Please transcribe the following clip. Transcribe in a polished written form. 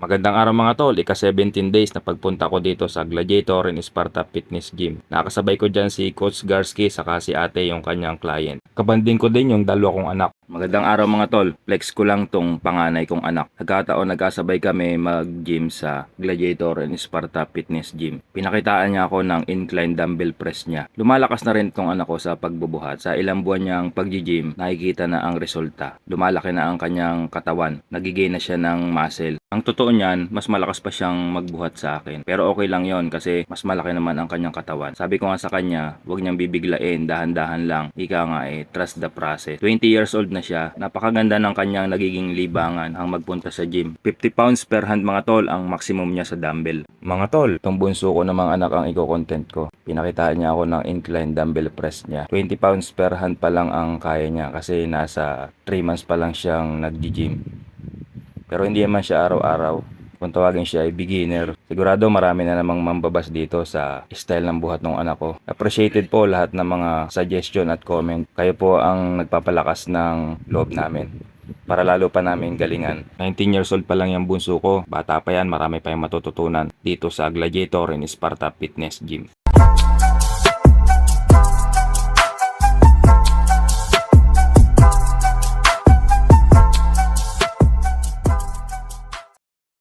Magandang araw mga tol, ika-17 days na pagpunta ko dito sa Gladiator in Sparta Fitness Gym. Nakasabay ko dyan si Coach Garsky saka si ate yung kanyang client. Kabanding ko din yung dalawa kong anak. Magandang araw mga tol, flex ko lang tong panganay kong anak. Nagkataon nagkasabay kami mag-gym sa Gladiator in Sparta Fitness Gym. Pinakitaan niya ako ng incline dumbbell press niya. Lumalakas na rin tong anak ko sa pagbubuhat. Sa ilang buwan niyang pag-gym, nakikita na ang resulta. Lumalaki na ang kanyang katawan. Nagigay na siya ng muscle. Ang totoo niyan, mas malakas pa siyang magbuhat sa akin. Pero okay lang yon kasi mas malaki naman ang kanyang katawan. Sabi ko nga sa kanya, huwag niyang bibiglain, dahan-dahan lang. Ika nga trust the process. 20 years old na siya. Napakaganda ng kanyang nagiging libangan ang magpunta sa gym. 50 pounds per hand mga tol ang maximum niya sa dumbbell. Mga tol, itong bunso ko namang anak ang i-content ko. Pinakitaan niya ako ng incline dumbbell press niya. 20 pounds per hand pa lang ang kaya niya kasi nasa 3 months pa lang siyang nag-gym. Pero hindi naman siya araw-araw. Kung tawagin siya ay beginner. Sigurado marami na namang mambabas dito sa style ng buhat ng anak ko. Appreciated po lahat ng mga suggestion at comment. Kayo po ang nagpapalakas ng loob namin para lalo pa namin galingan. 19 years old pa lang yung bunso ko. Bata pa yan, marami pa yung matututunan dito sa Gladiator in Sparta Fitness Gym.